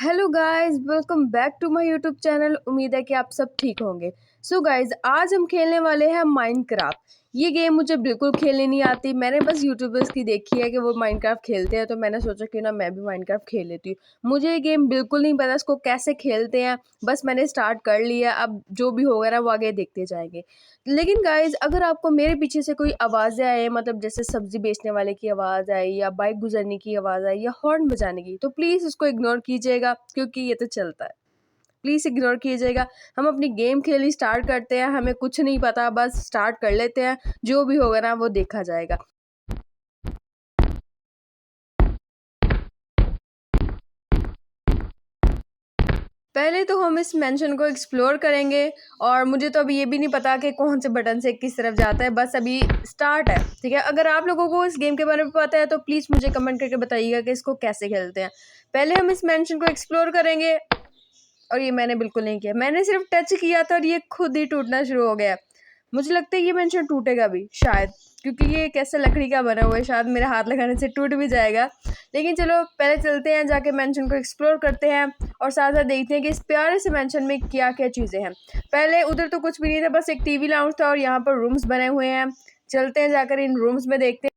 Hello guys, welcome back to my YouTube channel. उम्मीद है कि आप सब ठीक होंगे। सो गाइस, आज हम खेलने वाले हैं माइनक्राफ्ट। ये गेम मुझे बिल्कुल खेलनी नहीं आती। मैंने बस यूट्यूबर्स की देखी है कि वो माइनक्राफ्ट खेलते हैं, तो मैंने सोचा कि ना मैं भी माइनक्राफ्ट खेल लेती हूँ। मुझे ये गेम बिल्कुल नहीं पता इसको कैसे खेलते हैं। बस मैंने स्टार्ट कर लिया, अब जो भी होगा ना वो आगे देखते जाएंगे। लेकिन गाइज, अगर आपको मेरे पीछे से कोई आवाज़ें आए, मतलब जैसे सब्जी बेचने वाले की आवाज़ आई या बाइक गुजरने की आवाज़ आई या हॉर्न बजाने की, तो प्लीज़ उसको इग्नोर कीजिएगा क्योंकि ये तो चलता है। प्लीज़ इग्नोर कीजिएगा। हम अपनी गेम खेलनी स्टार्ट करते हैं, हमें कुछ नहीं पता, बस स्टार्ट कर लेते हैं। जो भी होगा ना वो देखा जाएगा। पहले तो हम इस मेंशन को एक्सप्लोर करेंगे, और मुझे तो अभी ये भी नहीं पता कि कौन से बटन से किस तरफ जाता है। बस अभी स्टार्ट है, ठीक है। अगर आप लोगों को इस गेम के बारे में पता है तो प्लीज़ मुझे कमेंट करके बताइएगा कि इसको कैसे खेलते हैं। पहले हम इस मेंशन को एक्सप्लोर करेंगे, और ये मैंने बिल्कुल नहीं किया। मैंने सिर्फ टच किया था और ये खुद ही टूटना शुरू हो गया। मुझे लगता है ये मेंशन टूटेगा भी शायद, क्योंकि ये कैसे लकड़ी का बना हुआ है, शायद मेरे हाथ लगाने से टूट भी जाएगा। लेकिन चलो पहले चलते हैं, जाके मेंशन को एक्सप्लोर करते हैं और साथ साथ देखते हैं कि इस प्यारे से मेंशन में क्या क्या चीज़ें हैं। पहले उधर तो कुछ भी नहीं था, बस एक टीवी लाउंज था और यहाँ पर रूम्स बने हुए हैं। चलते हैं, जाकर इन रूम्स में देखते हैं।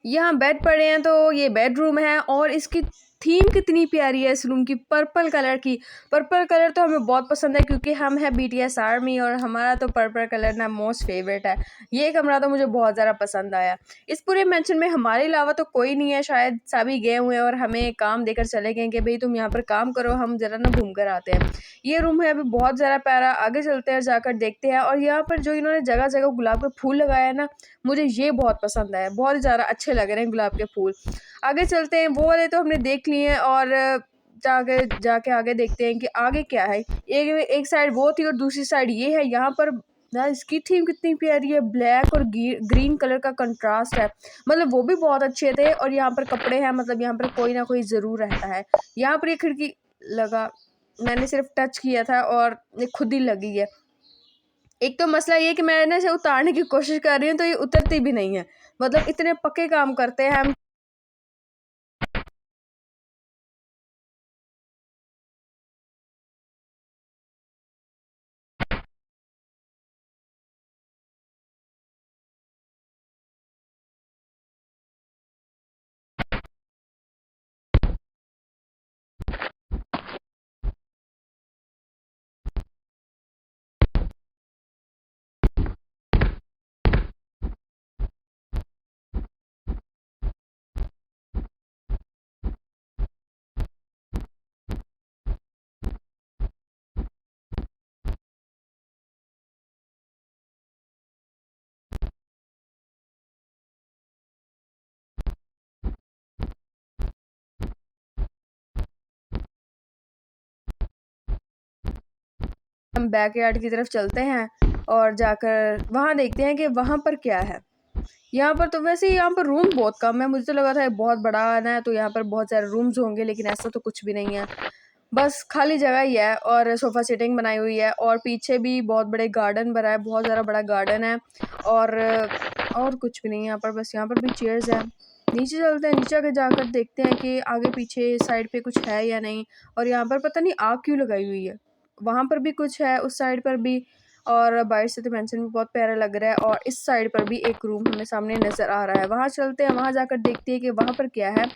यहाँ बेड पड़े हैं, तो ये बेडरूम है और इसकी थीम कितनी प्यारी है इस रूम की, पर्पल कलर की। पर्पल कलर तो हमें बहुत पसंद है क्योंकि हम है बीटीएस आर्मी, और हमारा तो पर्पल कलर ना मोस्ट फेवरेट है। ये कमरा तो मुझे बहुत ज़्यादा पसंद आया। इस पूरे मेंशन में हमारे अलावा तो कोई नहीं है, शायद सभी गए हुए हैं और हमें काम देकर चले गए कि भाई तुम यहाँ पर काम करो, हम ज़रा ना घूम कर आते हैं। ये रूम है अभी बहुत ज़्यादा प्यारा। आगे चलते हैं, जाकर देखते हैं। और यहाँ पर जो इन्होंने जगह जगह गुलाब के फूल लगाया है ना, मुझे ये बहुत पसंद आया। बहुत ही ज़्यादा अच्छे लग रहे हैं गुलाब के फूल। आगे चलते हैं, वो वाले तो हमने देख लिए हैं, और जाके जाके आगे देखते हैं कि आगे क्या है। एक एक साइड वो थी और दूसरी साइड ये है। यहाँ पर ना इसकी थीम कितनी प्यारी है, ब्लैक और ग्रीन कलर का कंट्रास्ट है। मतलब वो भी बहुत अच्छे थे। और यहाँ पर कपड़े हैं, मतलब यहाँ पर कोई ना कोई ज़रूर रहता है। यहाँ पर ये खिड़की लगा, मैंने सिर्फ टच किया था और ये खुद ही लगी है। एक तो मसला ये कि मैं ना इसे उतारने की कोशिश कर रही हूँ तो ये उतरती भी नहीं है। मतलब इतने पक्के काम करते हैं हम। बैकयार्ड की तरफ चलते हैं और जाकर वहाँ देखते हैं कि वहाँ पर क्या है। यहाँ पर तो वैसे यहाँ पर रूम बहुत कम है, मुझे तो लगा था ये बहुत बड़ा है ना, तो यहाँ पर बहुत सारे रूम्स होंगे, लेकिन ऐसा तो कुछ भी नहीं है। बस खाली जगह ही है और सोफ़ा सीटिंग बनाई हुई है और पीछे भी बहुत बड़े गार्डन बना है, बहुत ज़्यादा बड़ा गार्डन है और कुछ भी नहीं है यहाँ पर, बस यहाँ पर भी चेयर्स हैं। नीचे चलते हैं, नीचे आके जाकर देखते हैं कि आगे पीछे साइड पे कुछ है या नहीं। और यहाँ पर पता नहीं आग क्यों लगाई हुई है, वहाँ पर भी कुछ है, उस साइड पर भी। और बाहर से तो मेंशन भी बहुत प्यारा लग रहा है और इस साइड पर भी एक रूम हमें सामने नज़र आ रहा है। वहाँ चलते हैं, वहाँ जाकर देखते हैं कि वहाँ पर क्या है।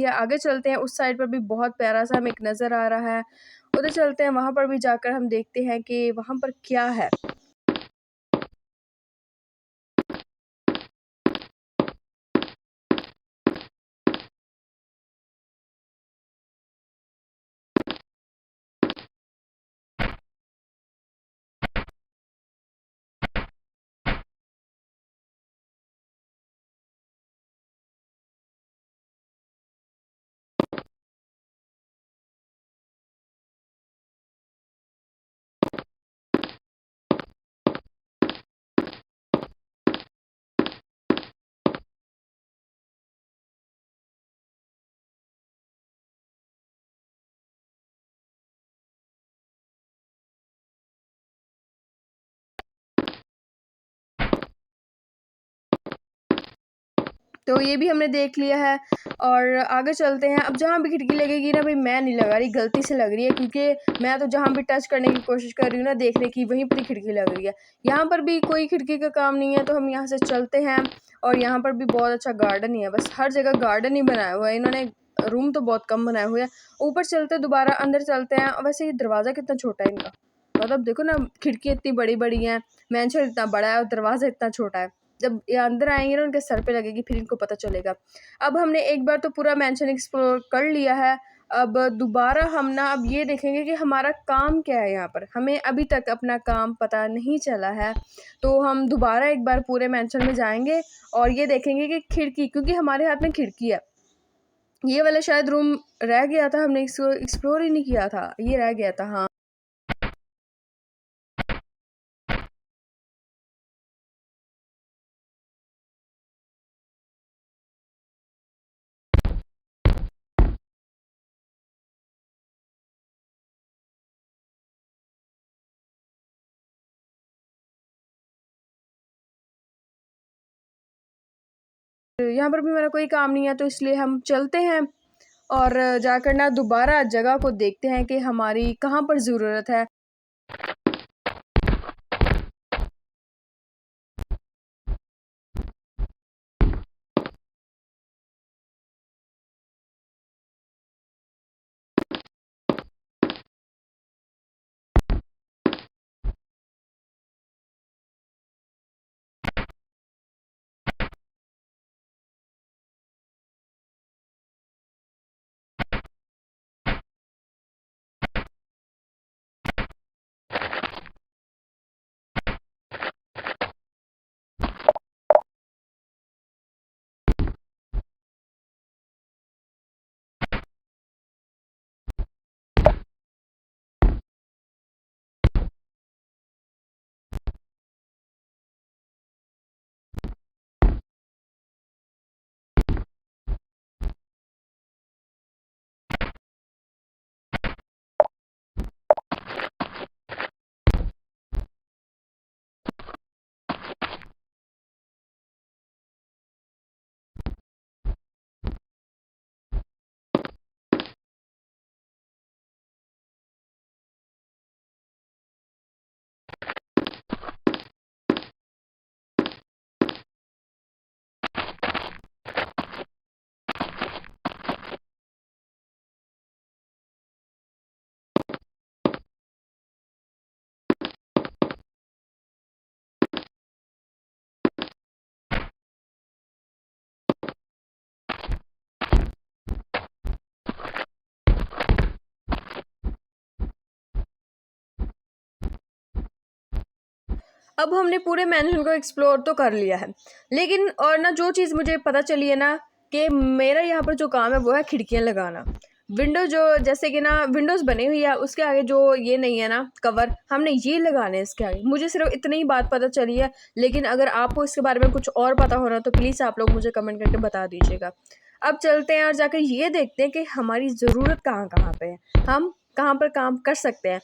या आगे चलते हैं, उस साइड पर भी बहुत प्यारा-सा हमें एक नज़र आ रहा है। उधर चलते हैं, वहाँ पर भी जाकर हम देखते हैं कि वहाँ पर क्या है। तो ये भी हमने देख लिया है और आगे चलते हैं। अब जहाँ भी खिड़की लगेगी ना भई, मैं नहीं लगा रही, गलती से लग रही है, क्योंकि मैं तो जहाँ भी टच करने की कोशिश कर रही हूँ ना देखने की, वहीं पर ही खिड़की लग रही है। यहाँ पर भी कोई खिड़की का काम नहीं है, तो हम यहाँ से चलते हैं। और यहाँ पर भी बहुत अच्छा गार्डन ही है, बस हर जगह गार्डन ही बनाया हुआ है इन्होंने, रूम तो बहुत कम बनाए हुए हैं। ऊपर चलते दोबारा अंदर चलते हैं। वैसे ये दरवाज़ा कितना छोटा है इनका, मतलब देखो ना, खिड़की इतनी बड़ी-बड़ी हैं, मेंशन इतना बड़ा है और दरवाज़ा इतना छोटा है। जब ये अंदर आएँगे ना, उनके सर पे लगेगी, फिर इनको पता चलेगा। अब हमने एक बार तो पूरा मेंशन एक्सप्लोर कर लिया है। अब दोबारा हम ना अब ये देखेंगे कि हमारा काम क्या है यहाँ पर। हमें अभी तक अपना काम पता नहीं चला है, तो हम दोबारा एक बार पूरे मेंशन में जाएँगे और ये देखेंगे कि खिड़की, क्योंकि हमारे हाथ में खिड़की है। ये वाला शायद रूम रह गया था, हमने इसको एक्सप्लोर ही नहीं किया था। ये रह गया था, हाँ। यहाँ पर भी मेरा कोई काम नहीं है, तो इसलिए हम चलते हैं और जाकर ना दोबारा जगह को देखते हैं कि हमारी कहाँ पर ज़रूरत है। अब हमने पूरे मैंशन को एक्सप्लोर तो कर लिया है, लेकिन और ना जो चीज़ मुझे पता चली है ना कि मेरा यहाँ पर जो काम है वो है खिड़कियाँ लगाना। विंडो जो जैसे कि ना विंडोज़ बनी हुई है उसके आगे जो ये नहीं है ना कवर, हमने ये लगाने हैं इसके आगे। मुझे सिर्फ इतनी ही बात पता चली है, लेकिन अगर आपको इसके बारे में कुछ और पता हो ना तो प्लीज़ आप लोग मुझे कमेंट करके बता दीजिएगा। अब चलते हैं और जाकर ये देखते हैं कि हमारी ज़रूरत कहाँ कहाँ पे है, हम कहाँ पर काम कर सकते हैं।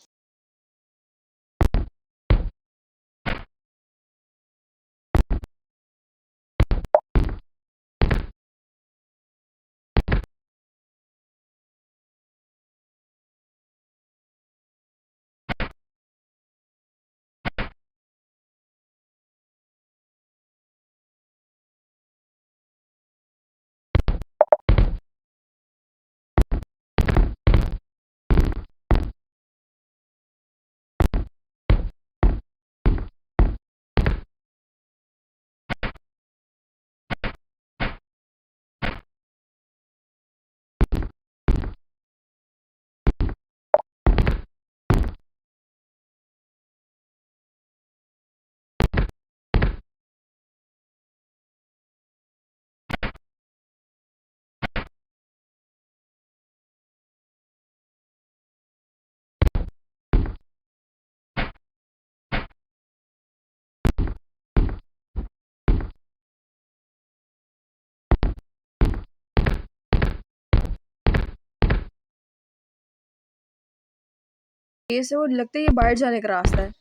ये से वो लगता है ये बाहर जाने का रास्ता है।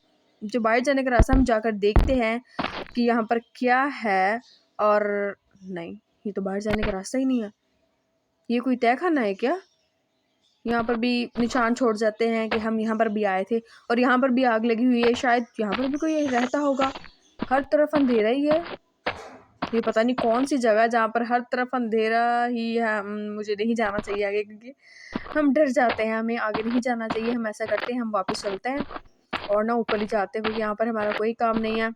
जो बाहर जाने का रास्ता हम जाकर देखते हैं कि यहाँ पर क्या है। और नहीं, ये तो बाहर जाने का रास्ता ही नहीं है। ये कोई तहखाना है क्या? यहाँ पर भी निशान छोड़ जाते हैं कि हम यहाँ पर भी आए थे, और यहाँ पर भी आग लगी हुई है, शायद यहाँ पर भी कोई रहता होगा। हर तरफ अंधेरा ही है। ये पता नहीं कौन सी जगह है जहाँ पर हर तरफ अंधेरा ही है। मुझे नहीं जाना चाहिए आगे, क्योंकि हम डर जाते हैं, हमें आगे नहीं जाना चाहिए। हम ऐसा करते हैं, हम वापस चलते हैं और ना ऊपर ही जाते हैं, क्योंकि यहाँ पर हमारा कोई काम नहीं है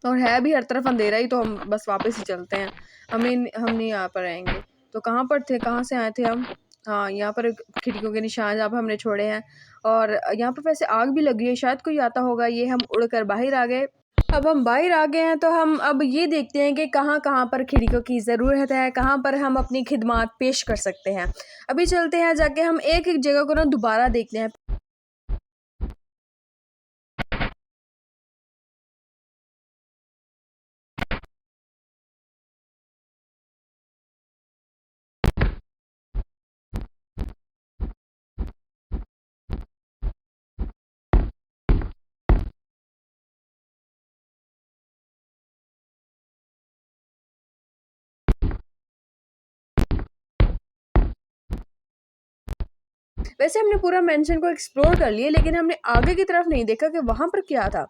और है भी हर तरफ अंधेरा ही, तो हम बस वापस ही चलते हैं। हम नहीं यहाँ पर रहेंगे। तो कहाँ पर थे, कहाँ से आए थे हम? हाँ, यहाँ पर खिड़कियों के निशान जहाँ पर हमने छोड़े हैं, और यहाँ पर वैसे आग भी लगी है, शायद कोई आता होगा। ये हम उड़कर बाहर आ गए। अब हम बाहर आ गए हैं, तो हम अब ये देखते हैं कि कहाँ कहाँ पर खिड़कियों की ज़रूरत है, कहाँ पर हम अपनी खिदमत पेश कर सकते हैं। अभी चलते हैं, जाके हम एक एक जगह को ना दोबारा देखते हैं। वैसे हमने पूरा मेंशन को एक्सप्लोर कर लिया, लेकिन हमने आगे की तरफ नहीं देखा कि वहाँ पर क्या था।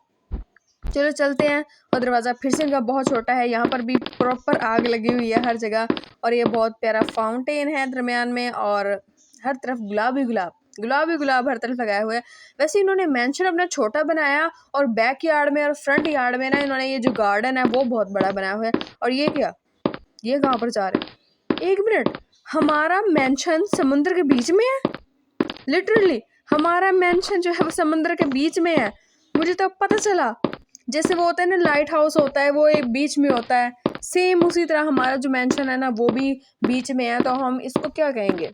चलो चलते हैं। और दरवाज़ा फिर से इनका बहुत छोटा है। यहाँ पर भी प्रॉपर आग लगी हुई है हर जगह, और ये बहुत प्यारा फाउंटेन है दरमियान में, और हर तरफ गुलाबी गुलाब गुलाबी गुलाब हर तरफ लगाए हुए हैं। वैसे इन्होंने मेंशन अपना छोटा बनाया, और बैक यार्ड में और फ्रंट यार्ड में ना इन्होंने ये जो गार्डन है वो बहुत बड़ा बनाया हुआ है। और ये क्या, ये कहाँ पर जा रहे हैं? एक मिनट, हमारा मेंशन समुद्र के बीच में है। लिटरली हमारा मेंशन जो है वो समुद्र के बीच में है। मुझे तो अब पता चला। जैसे वो होता है ना, लाइट हाउस होता है वो एक बीच में होता है, सेम उसी तरह हमारा जो मेंशन है ना वो भी बीच में है। तो हम इसको क्या कहेंगे?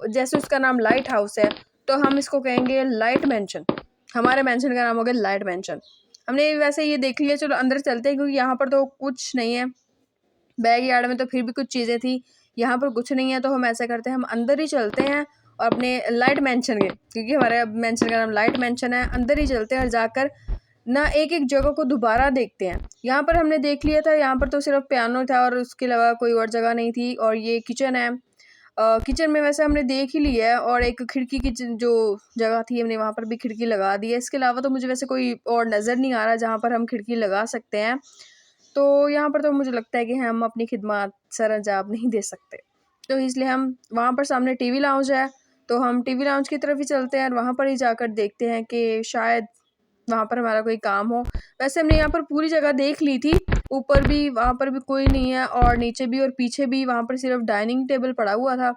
जैसे उसका नाम लाइट हाउस है, तो हम इसको कहेंगे लाइट मेंशन। हमारे मेंशन का नाम हो गया लाइट मेंशन। हमने वैसे ये देख लिया। चलो अंदर चलते हैं, क्योंकि यहाँ पर तो कुछ नहीं है। बैक यार्ड में तो फिर भी कुछ चीज़ें थी, यहाँ पर कुछ नहीं है। तो हम ऐसा करते हैं, हम अंदर ही चलते हैं और अपने लाइट मेंशन के, क्योंकि हमारे मेंशन का नाम लाइट मेंशन है, अंदर ही चलते हैं और जाकर ना एक एक जगह को दोबारा देखते हैं। यहाँ पर हमने देख लिया था, यहाँ पर तो सिर्फ पियानो था और उसके अलावा कोई और जगह नहीं थी। और ये किचन है। किचन में वैसे हमने देख ही लिया है, और एक खिड़की की जो जगह थी हमने वहाँ पर भी खिड़की लगा दी है। इसके अलावा तो मुझे वैसे कोई और नज़र नहीं आ रहा जहाँ पर हम खिड़की लगा सकते हैं। तो यहाँ पर तो मुझे लगता है कि हम अपनी खिदमत सरअंजाम नहीं दे सकते, तो इसलिए हम वहाँ पर सामने टीवी लाउंज है, तो हम टीवी लाउंज की तरफ ही चलते हैं और वहाँ पर ही जाकर देखते हैं कि शायद वहाँ पर हमारा कोई काम हो। वैसे हमने यहाँ पर पूरी जगह देख ली थी, ऊपर भी वहाँ पर भी कोई नहीं है, और नीचे भी और पीछे भी वहाँ पर सिर्फ डाइनिंग टेबल पड़ा हुआ था,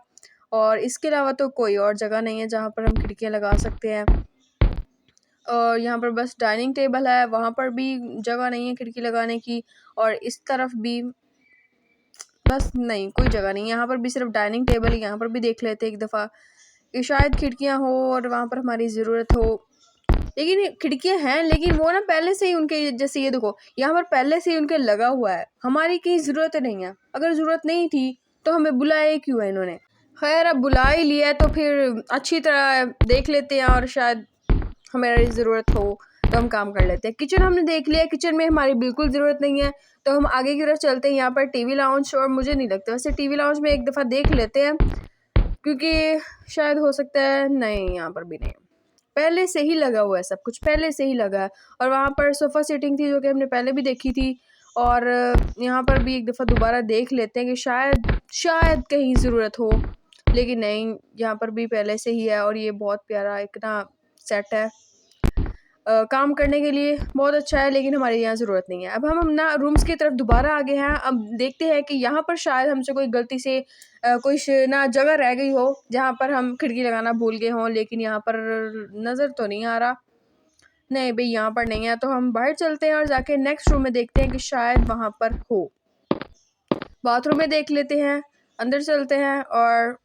और इसके अलावा तो कोई और जगह नहीं है जहाँ पर हम खिड़कियाँ लगा सकते हैं। और यहाँ पर बस डाइनिंग टेबल है, वहाँ पर भी जगह नहीं है खिड़की लगाने की, और इस तरफ भी बस नहीं, कोई जगह नहीं। यहाँ पर भी सिर्फ डाइनिंग टेबल, यहाँ पर भी देख लेते एक दफ़ा कि शायद खिड़कियाँ हो और वहाँ पर हमारी ज़रूरत हो। लेकिन खिड़कियाँ हैं, लेकिन वो ना पहले से ही उनके, जैसे ये देखो यहाँ पर पहले से ही उनके लगा हुआ है, हमारी कहीं ज़रूरत नहीं है। अगर ज़रूरत नहीं थी तो हमें बुलाया क्यों है इन्होंने? खैर, अब बुला ही लिया है तो फिर अच्छी तरह देख लेते हैं, और शायद हमारी ज़रूरत हो तो हम काम कर लेते हैं। किचन हमने देख लिया, किचन में हमारी बिल्कुल ज़रूरत नहीं है, तो हम आगे की तरफ चलते हैं। यहाँ पर टीवी लाउंज, और मुझे नहीं लगता, वैसे टीवी लाउंज में एक दफ़ा देख लेते हैं, क्योंकि शायद हो सकता है, नहीं यहाँ पर भी नहीं, पहले से ही लगा हुआ है, सब कुछ पहले से ही लगा है। और वहाँ पर सोफ़ा सीटिंग थी जो कि हमने पहले भी देखी थी, और यहाँ पर भी एक दफ़ा दोबारा देख लेते हैं कि शायद कहीं ज़रूरत हो, लेकिन नहीं, यहाँ पर भी पहले से ही है। और ये बहुत प्यारा एक ना सेट है, काम करने के लिए बहुत अच्छा है, लेकिन हमारे यहाँ ज़रूरत नहीं है। अब हम ना रूम्स की तरफ दोबारा आ गए हैं। अब देखते हैं कि यहाँ पर शायद हमसे कोई गलती से कुछ ना जगह रह गई हो जहाँ पर हम खिड़की लगाना भूल गए हों, लेकिन यहाँ पर नज़र तो नहीं आ रहा। नहीं भई, यहाँ पर नहीं है, तो हम बाहर चलते हैं और जाके नेक्स्ट रूम में देखते हैं कि शायद वहाँ पर हो। बाथरूम में देख लेते हैं, अंदर चलते हैं, और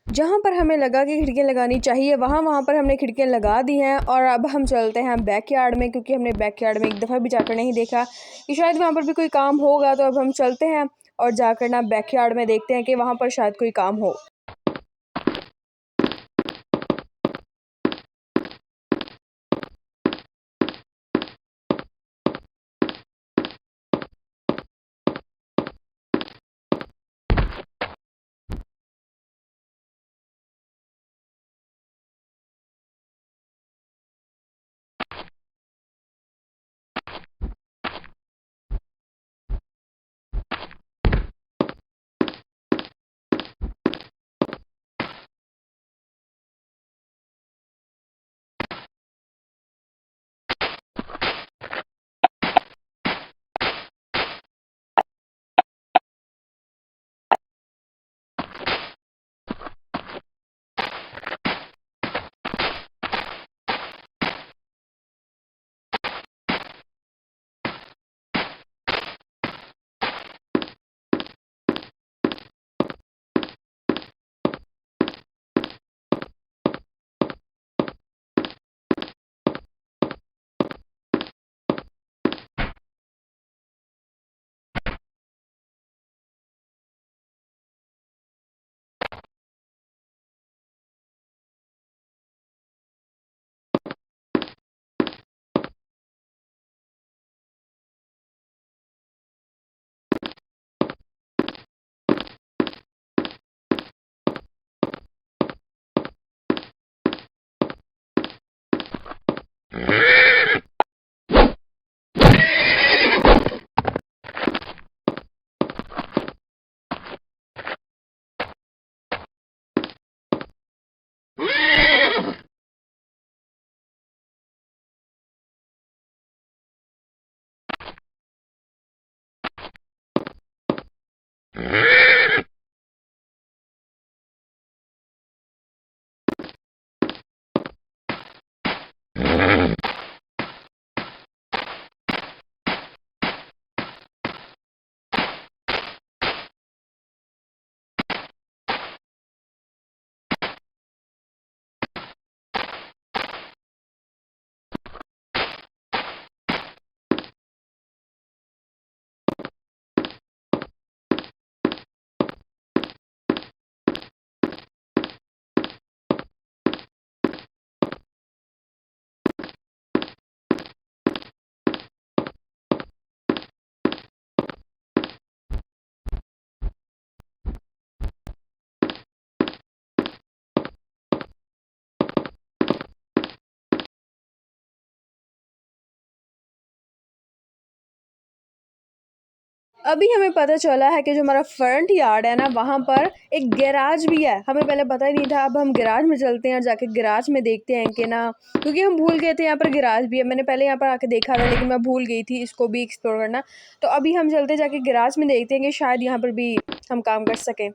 जहाँ पर हमें लगा कि खिड़कियाँ लगानी चाहिए, वहाँ पर हमने खिड़कियाँ लगा दी हैं। और अब हम चलते हैं बैकयार्ड में, क्योंकि हमने बैकयार्ड में एक दफ़ा भी जाकर नहीं देखा कि शायद वहाँ पर भी कोई काम होगा। तो अब हम चलते हैं और जाकर ना बैकयार्ड में देखते हैं कि वहाँ पर शायद कोई काम हो। अभी हमें पता चला है कि जो हमारा फ्रंट यार्ड है ना, वहाँ पर एक गैराज भी है। हमें पहले पता ही नहीं था। अब हम गैराज में चलते हैं और जाके गैराज में देखते हैं कि ना, क्योंकि हम भूल गए थे यहाँ पर गैराज भी है। मैंने पहले यहाँ पर आके देखा था, लेकिन मैं भूल गई थी इसको भी एक्सप्लोर करना। तो अभी हम चलते जाके गैराज में देखते हैं कि शायद यहाँ पर भी हम काम कर सकें।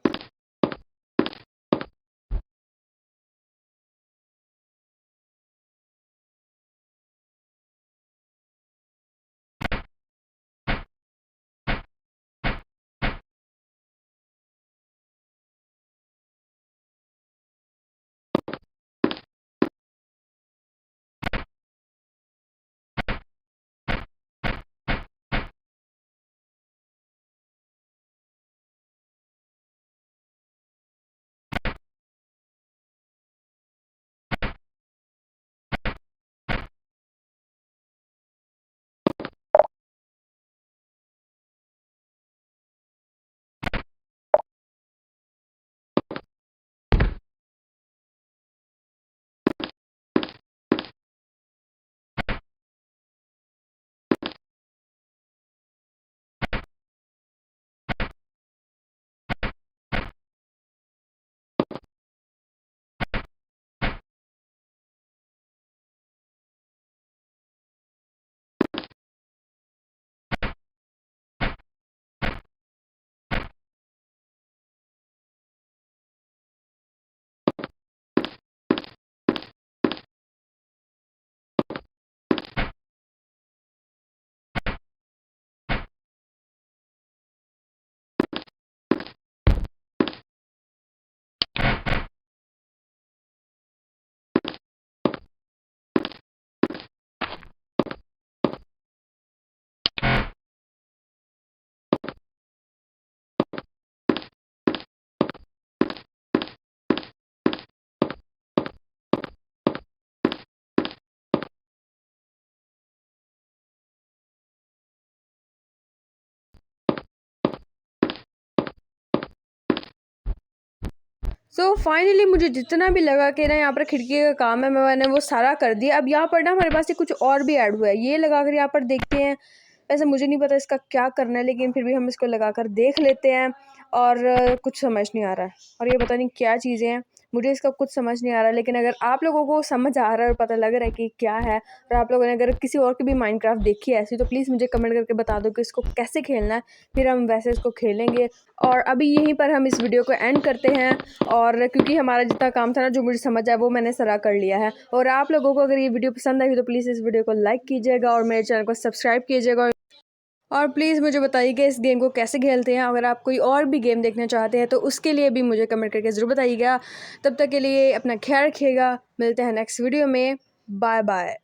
सो फाइनली मुझे जितना भी लगा कि ना यहाँ पर खिड़की का काम है, मैंने वो सारा कर दिया। अब यहाँ पर ना हमारे पास कुछ और भी ऐड हुआ है, ये लगा कर यहाँ पर देखते हैं। वैसे मुझे नहीं पता इसका क्या करना है, लेकिन फिर भी हम इसको लगा कर देख लेते हैं। और कुछ समझ नहीं आ रहा है, और ये पता नहीं क्या चीज़ें हैं, मुझे इसका कुछ समझ नहीं आ रहा। लेकिन अगर आप लोगों को समझ आ रहा है और पता लग रहा है कि क्या है, और आप लोगों ने अगर किसी और की भी माइनक्राफ्ट देखी है ऐसी, तो प्लीज़ मुझे कमेंट करके बता दो कि इसको कैसे खेलना है, फिर हम वैसे इसको खेलेंगे। और अभी यहीं पर हम इस वीडियो को एंड करते हैं। और क्योंकि हमारा जितना काम था ना, जो मुझे समझ आया, वो मैंने सारा कर लिया है। और आप लोगों को अगर ये वीडियो पसंद आई तो प्लीज़ इस वीडियो को लाइक कीजिएगा और मेरे चैनल को सब्सक्राइब कीजिएगा। और प्लीज़ मुझे बताइए कि इस गेम को कैसे खेलते हैं। अगर आप कोई और भी गेम देखना चाहते हैं तो उसके लिए भी मुझे कमेंट करके ज़रूर बताइएगा। तब तक के लिए अपना ख्याल रखिएगा, मिलते हैं नेक्स्ट वीडियो में। Bye bye.